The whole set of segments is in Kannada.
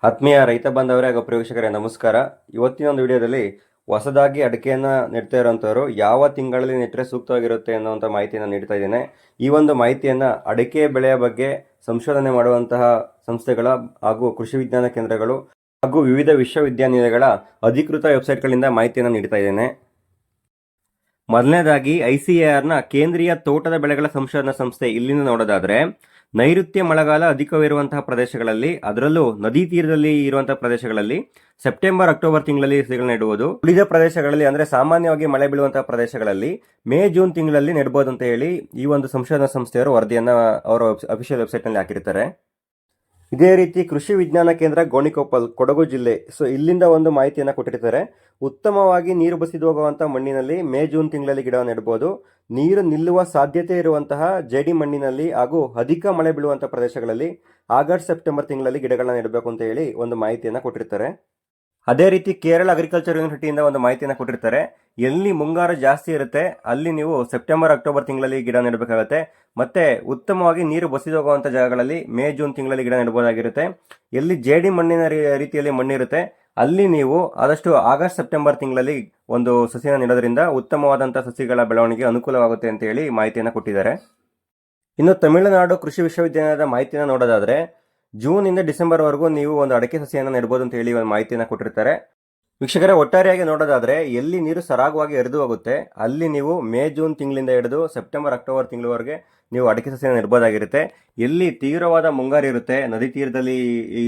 ಆತ್ಮೀಯ ರೈತ ಬಾಂಧವರೇ ಹಾಗೂ ಪ್ರೇಕ್ಷಕರೇ ನಮಸ್ಕಾರ. ಇವತ್ತಿನ ಒಂದು ವಿಡಿಯೋದಲ್ಲಿ ಹೊಸದಾಗಿ ಅಡಿಕೆಯನ್ನು ನೆಡ್ತಾ ಇರೋಂಥವ್ರು ಯಾವ ತಿಂಗಳಲ್ಲಿ ನೆಟ್ಟರೆ ಸೂಕ್ತವಾಗಿರುತ್ತೆ ಅನ್ನೋಂಥ ಮಾಹಿತಿಯನ್ನು ನೀಡ್ತಾ ಇದ್ದೇನೆ. ಈ ಒಂದು ಮಾಹಿತಿಯನ್ನು ಅಡಿಕೆ ಬೆಳೆಯ ಬಗ್ಗೆ ಸಂಶೋಧನೆ ಮಾಡುವಂತಹ ಸಂಸ್ಥೆಗಳ ಹಾಗೂ ಕೃಷಿ ವಿಜ್ಞಾನ ಕೇಂದ್ರಗಳು ಹಾಗೂ ವಿವಿಧ ವಿಶ್ವವಿದ್ಯಾನಿಲಯಗಳ ಅಧಿಕೃತ ವೆಬ್ಸೈಟ್ಗಳಿಂದ ಮಾಹಿತಿಯನ್ನು ನೀಡ್ತಾ ಇದ್ದೇನೆ. ಮೊದಲನೇದಾಗಿ ICARನ ಕೇಂದ್ರೀಯ ತೋಟದ ಬೆಳೆಗಳ ಸಂಶೋಧನಾ ಸಂಸ್ಥೆ ಇಲ್ಲಿಂದ ನೋಡೋದಾದ್ರೆ, ನೈಋತ್ಯ ಮಳೆಗಾಲ ಅಧಿಕವಿರುವಂತಹ ಪ್ರದೇಶಗಳಲ್ಲಿ, ಅದರಲ್ಲೂ ನದಿ ತೀರದಲ್ಲಿ ಇರುವಂತಹ ಪ್ರದೇಶಗಳಲ್ಲಿ ಸೆಪ್ಟೆಂಬರ್ ಅಕ್ಟೋಬರ್ ತಿಂಗಳಲ್ಲಿ ಸಸಿಗಳನ್ನ ನೆಡುವುದು. ಉಳಿದ ಪ್ರದೇಶಗಳಲ್ಲಿ ಅಂದ್ರೆ ಸಾಮಾನ್ಯವಾಗಿ ಮಳೆ ಬೀಳುವಂತಹ ಪ್ರದೇಶಗಳಲ್ಲಿ ಮೇ ಜೂನ್ ತಿಂಗಳಲ್ಲಿ ನೆಡಬಹುದು ಅಂತ ಹೇಳಿ ಈ ಒಂದು ಸಂಶೋಧನಾ ಸಂಸ್ಥೆಯವರು ವರದಿಯನ್ನ ಅವರ ಅಫಿಷಿಯಲ್ ವೆಬ್ಸೈಟ್ ನಲ್ಲಿ ಹಾಕಿರ್ತಾರೆ. ಇದೇ ರೀತಿ ಕೃಷಿ ವಿಜ್ಞಾನ ಕೇಂದ್ರ ಗೋಣಿಕೊಪ್ಪಲ್, ಕೊಡಗು ಜಿಲ್ಲೆ, ಇಲ್ಲಿಂದ ಒಂದು ಮಾಹಿತಿಯನ್ನು ಕೊಟ್ಟಿರ್ತಾರೆ. ಉತ್ತಮವಾಗಿ ನೀರು ಬಸಿದು ಹೋಗುವಂತಹ ಮಣ್ಣಿನಲ್ಲಿ ಮೇ ಜೂನ್ ತಿಂಗಳಲ್ಲಿ ಗಿಡ ನೆಡಬಹುದು. ನೀರು ನಿಲ್ಲುವ ಸಾಧ್ಯತೆ ಇರುವಂತಹ ಜೇಡಿ ಮಣ್ಣಿನಲ್ಲಿ ಹಾಗೂ ಅಧಿಕ ಮಳೆ ಬೀಳುವಂತಹ ಪ್ರದೇಶಗಳಲ್ಲಿ ಆಗಸ್ಟ್ ಸೆಪ್ಟೆಂಬರ್ ತಿಂಗಳಲ್ಲಿ ಗಿಡಗಳನ್ನ ನೆಡಬೇಕು ಅಂತ ಹೇಳಿ ಒಂದು ಮಾಹಿತಿಯನ್ನು ಕೊಟ್ಟಿರ್ತಾರೆ. ಅದೇ ರೀತಿ ಕೇರಳ ಅಗ್ರಿಕಲ್ಚರ್ ಯೂನಿವರ್ಸಿಟಿಯಿಂದ ಒಂದು ಮಾಹಿತಿಯನ್ನು ಕೊಟ್ಟಿರ್ತಾರೆ. ಎಲ್ಲಿ ಮುಂಗಾರು ಜಾಸ್ತಿ ಇರುತ್ತೆ ಅಲ್ಲಿ ನೀವು ಸೆಪ್ಟೆಂಬರ್ ಅಕ್ಟೋಬರ್ ತಿಂಗಳಲ್ಲಿ ಗಿಡ ನೆಡಬೇಕಾಗುತ್ತೆ. ಮತ್ತೆ ಉತ್ತಮವಾಗಿ ನೀರು ಬಸಿದು ಹೋಗುವಂಥ ಜಾಗಗಳಲ್ಲಿ ಮೇ ಜೂನ್ ತಿಂಗಳಲ್ಲಿ ಗಿಡ ನೆಡಬಹುದಾಗಿರುತ್ತೆ. ಎಲ್ಲಿ ಜೇಡಿ ಮಣ್ಣಿನ ರೀತಿಯಲ್ಲಿ ಮಣ್ಣಿರುತ್ತೆ ಅಲ್ಲಿ ನೀವು ಆದಷ್ಟು ಆಗಸ್ಟ್ ಸೆಪ್ಟೆಂಬರ್ ತಿಂಗಳಲ್ಲಿ ಒಂದು ಸಸಿಯನ್ನು ನೆಡೋದ್ರಿಂದ ಉತ್ತಮವಾದಂತಹ ಸಸಿಗಳ ಬೆಳವಣಿಗೆ ಅನುಕೂಲವಾಗುತ್ತೆ ಅಂತ ಹೇಳಿ ಮಾಹಿತಿಯನ್ನು ಕೊಟ್ಟಿದ್ದಾರೆ. ಇನ್ನು ತಮಿಳುನಾಡು ಕೃಷಿ ವಿಶ್ವವಿದ್ಯಾಲಯದ ಮಾಹಿತಿಯನ್ನು ನೋಡೋದಾದ್ರೆ, ಜೂನ್ ಇಂದ ಡಿಸೆಂಬರ್ ವರೆಗೂ ನೀವು ಒಂದು ಅಡಿಕೆ ಸಸಿಯನ್ನು ನೆಡಬಹುದು ಅಂತ ಹೇಳಿ ಒಂದು ಮಾಹಿತಿಯನ್ನು ಕೊಟ್ಟಿರ್ತಾರೆ. ವೀಕ್ಷಕರೇ, ಒಟ್ಟಾರೆಯಾಗಿ ನೋಡೋದಾದ್ರೆ ಎಲ್ಲಿ ನೀರು ಸರಾಗವಾಗಿ ಹರಿದು ಹೋಗುತ್ತೆ ಅಲ್ಲಿ ನೀವು ಮೇ ಜೂನ್ ತಿಂಗಳಿಂದ ಹಿಡಿದು ಸೆಪ್ಟೆಂಬರ್ ಅಕ್ಟೋಬರ್ ತಿಂಗಳವರೆಗೆ ನೀವು ಅಡಿಕೆ ಸಸಿಯನ್ನು ನೆಡಬಹುದಾಗಿರುತ್ತೆ. ಎಲ್ಲಿ ತೀವ್ರವಾದ ಮುಂಗಾರು ಇರುತ್ತೆ, ನದಿ ತೀರದಲ್ಲಿ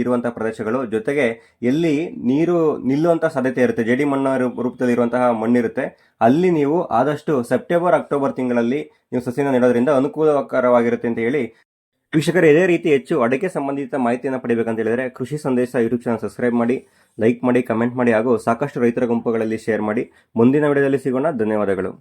ಇರುವಂತಹ ಪ್ರದೇಶಗಳು, ಜೊತೆಗೆ ಎಲ್ಲಿ ನೀರು ನಿಲ್ಲುವಂತಹ ಸಾಧ್ಯತೆ ಇರುತ್ತೆ, ಜೇಡಿ ಮಣ್ಣ ರೂಪದಲ್ಲಿ ಇರುವಂತಹ ಮಣ್ಣಿರುತ್ತೆ, ಅಲ್ಲಿ ನೀವು ಆದಷ್ಟು ಸೆಪ್ಟೆಂಬರ್ ಅಕ್ಟೋಬರ್ ತಿಂಗಳಲ್ಲಿ ನೀವು ಸಸಿಯನ್ನು ನೆಡೋದ್ರಿಂದ ಅನುಕೂಲಕರವಾಗಿರುತ್ತೆ ಅಂತ ಹೇಳಿ. ವೀಕ್ಷಕರೇ, ಇದೇ ರೀತಿ ಹೆಚ್ಚು ಅಡಿಕೆ ಸಂಬಂಧಿತ ಮಾಹಿತಿಯನ್ನು ಪಡಿಬೇಕಂತ ಹೇಳಿದರೆ ಕೃಷಿ ಸಂದೇಶ ಯೂಟ್ಯೂಬ್ ಚಾನಲ್ ಸಬ್ಸ್ಕ್ರೈಬ್ ಮಾಡಿ, ಲೈಕ್ ಮಾಡಿ, ಕಮೆಂಟ್ ಮಾಡಿ ಹಾಗೂ ಸಾಕಷ್ಟು ರೈತರ ಗುಂಪುಗಳಲ್ಲಿ ಶೇರ್ ಮಾಡಿ. ಮುಂದಿನ ವಿಡಿಯೋದಲ್ಲಿ ಸಿಗೋಣ. ಧನ್ಯವಾದಗಳು.